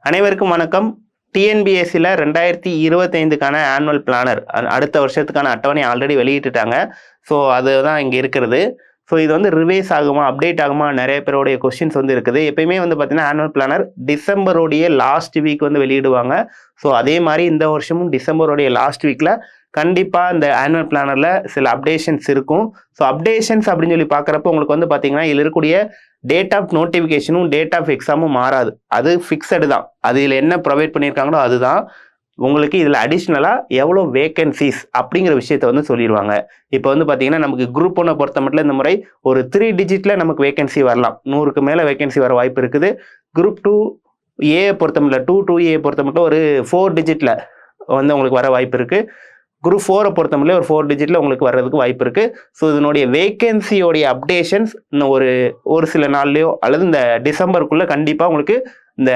அனைவருக்கும் வணக்கம். டிஎன்பிஎஸ்சியில் 2025க்கான annual planar அடுத்த வருஷத்துக்கான அட்டவணை ஆல்ரெடி வெளியிட்டுட்டாங்க. ஸோ அதுதான் இங்கே இருக்கிறது. ஸோ இது வந்து ரிவைஸ் ஆகுமா, அப்டேட் ஆகுமா, நிறைய பேருடைய கொஸ்டின்ஸ் வந்து இருக்குது. எப்பயுமே வந்து பார்த்தீங்கன்னா ஆனுவல் பிளானர் டிசம்பரோடைய லாஸ்ட் வீக் வந்து வெளியிடுவாங்க. ஸோ அதே மாதிரி இந்த வருஷமும் டிசம்பரோடைய லாஸ்ட் வீக்கில் கண்டிப்பாக இந்த ஆனுவல் பிளானரில் சில அப்டேஷன்ஸ் இருக்கும். ஸோ அப்டேஷன்ஸ் அப்படின்னு சொல்லி பார்க்குறப்போ உங்களுக்கு வந்து பார்த்தீங்கன்னா இதில் இருக்கக்கூடிய டேட் ஆஃப் நோட்டிஃபிகேஷனும் டேட் ஆஃப் எக்ஸாமும் மாறாது. அது ஃபிக்ஸடு தான். அதில் என்ன ப்ரொவைட் பண்ணியிருக்காங்களோ அதுதான். உங்களுக்கு இதில் அடிஷ்னலாக எவ்வளோ வேகன்சிஸ் அப்படிங்கிற விஷயத்த வந்து சொல்லிடுவாங்க. இப்போ வந்து பார்த்தீங்கன்னா நமக்கு குரூப் 1 பொறுத்த மட்டும் இந்த முறை ஒரு 3 டிஜிட்டில் நமக்கு வேகன்சி வரலாம். 100க்கு மேலே வேகன்சி வர வாய்ப்பு இருக்குது. குரூப் 2A பொறுத்த மட்டும் 2A பொறுத்த மட்டும் ஒரு 4 டிஜிட்டில் வந்து உங்களுக்கு வர வாய்ப்பு இருக்குது. குரூப் 4 பொறுத்த மட்டும் ஒரு 4 டிஜிட்டில் உங்களுக்கு வர்றதுக்கு வாய்ப்பு இருக்குது. ஸோ இதனுடைய வேகன்சியோடைய அப்டேஷன்ஸ் இன்னும் ஒரு சில நாள்லையோ அல்லது இந்த டிசம்பருக்குள்ளே கண்டிப்பாக உங்களுக்கு இந்த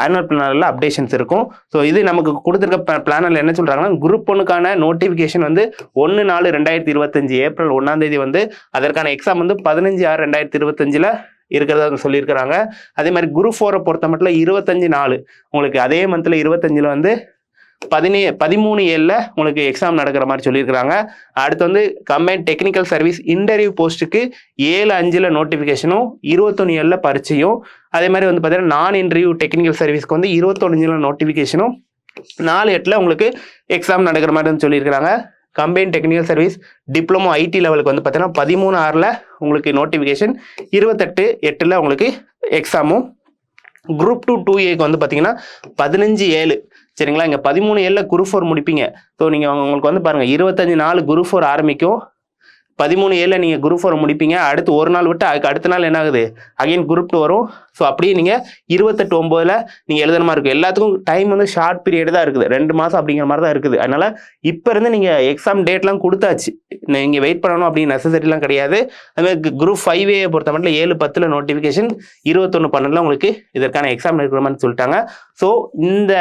ஆனுவல் பிளானரில் அப்டேஷன்ஸ் இருக்கும். ஸோ இது நமக்கு கொடுத்துருக்க பிளானரில் என்ன சொல்கிறாங்கன்னா குரூப் 1க்கான நோட்டிஃபிகேஷன் வந்து 1/4/2025 ஏப்ரல் 1ஆம் தேதி வந்து அதற்கான எக்ஸாம் வந்து 15/6/2025 இருக்கிறதா சொல்லியிருக்கிறாங்க. அதே மாதிரி குரூப் 4 பொறுத்த மட்டும் 25/4 உங்களுக்கு அதே மந்தில் 25 வந்து 13/7 உங்களுக்கு எக்ஸாம் நடக்கிற மாதிரி சொல்லியிருக்கிறாங்க. அடுத்து வந்து கம்பைன்ட் டெக்னிக்கல் சர்வீஸ் இன்டர்வியூ போஸ்ட்டுக்கு 7/5 நோட்டிஃபிகேஷனும் 21/7 பரீட்சையும். அதே மாதிரி வந்து பார்த்தீங்கன்னா நான் இன்டர்வியூ டெக்னிக்கல் சர்வீஸ்க்கு வந்து 21/5 நோட்டிஃபிகேஷனும் 4/8 உங்களுக்கு எக்ஸாம் நடக்கிற மாதிரி சொல்லியிருக்கிறாங்க. Combined technical service diploma ID லெவலுக்கு வந்து பார்த்தீங்கன்னா 13/6 உங்களுக்கு நோட்டிஃபிகேஷன், 28/8 உங்களுக்கு எக்ஸாமும். குரூப் 2A வந்து பார்த்தீங்கன்னா 15/7 சரிங்களா. இங்கே 13/7 குரூப் 4 முடிப்பீங்க. ஸோ நீங்கள் உங்களுக்கு வந்து பாருங்கள் 25/4 குரூப் 4 ஆரம்பிக்கும், 13/7 நீங்கள் குரூப் 4 முடிப்பீங்க. அடுத்து ஒரு நாள் விட்டு அதுக்கு அடுத்த நாள் என்ன ஆகுது, அகைன் குரூப் 2 வரும். ஸோ அப்படியே நீங்கள் 28/9 நீங்கள் எழுதுற மாதிரி இருக்கும். எல்லாத்துக்கும் டைம் வந்து ஷார்ட் பீரியட் தான் இருக்குது, 2 மாதம் அப்படிங்கிற மாதிரி தான் இருக்குது. அதனால் இப்போ இருந்து நீங்கள் எக்ஸாம் டேட்லாம் கொடுத்தாச்சு, நீங்கள் வெயிட் பண்ணணும் அப்படின்னு நெசசரிலாம் கிடையாது. அதுமாதிரி குரூப் 5A பொறுத்த மட்டும் 7/10 நோட்டிஃபிகேஷன், 21/12 உங்களுக்கு இதற்கான எக்ஸாம் இருக்கிற மாதிரி சொல்லிட்டாங்க. ஸோ இந்த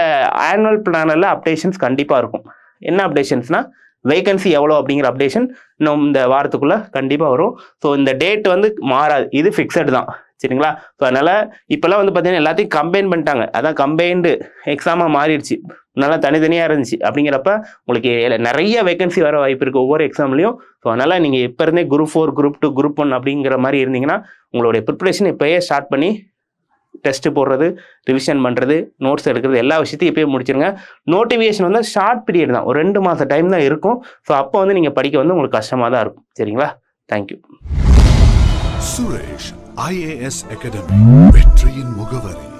ஆனுவல் பிளானரில் அப்டேஷன்ஸ் கண்டிப்பாக இருக்கும். என்ன அப்டேஷன்ஸ்னால் வேகன்சி எவ்வளோ அப்படிங்கிற அப்டேஷன் இன்னும் இந்த வாரத்துக்குள்ளே கண்டிப்பாக வரும். ஸோ இந்த டேட் வந்து மாறாது, இது ஃபிக்ஸடு தான் சரிங்களா. ஸோ அதனால் இப்போல்லாம் வந்து பார்த்தீங்கன்னா எல்லாத்தையும் கம்பைன் பண்ணிட்டாங்க. அதான் கம்பைன்டு எக்ஸாமாக மாறிடுச்சு, நல்லா தனித்தனியாக இருந்துச்சு. அப்படிங்கிறப்ப உங்களுக்கு நிறைய வேகன்சி வர வாய்ப்பு இருக்குது ஒவ்வொரு எக்ஸாம்லையும். ஸோ அதனால் நீங்கள் இப்போ இருந்தே குரூப் 4 குரூப் 2 குரூப் 1 அப்படிங்கிற மாதிரி இருந்தீங்கன்னா உங்களுடைய ப்ரிப்பரேஷன் இப்போயே ஸ்டார்ட் பண்ணி டெஸ்ட்டு போடுறது, ரிவிஷன் பண்ணுறது, நோட்ஸ் எடுக்கிறது எல்லா விஷயத்தையும் இப்போயே முடிச்சிருங்க. நோட்டிஃபிகேஷன் வந்து ஷார்ட் பீரியட் தான், ஒரு 2 மாத டைம் தான் இருக்கும். ஸோ அப்போ வந்து நீங்கள் படிக்க வந்து உங்களுக்கு கஷ்டமாக தான் இருக்கும் சரிங்களா. தேங்க்யூ. சுரேஷ் IAS அகாடமி வெற்றியின் முகவரி.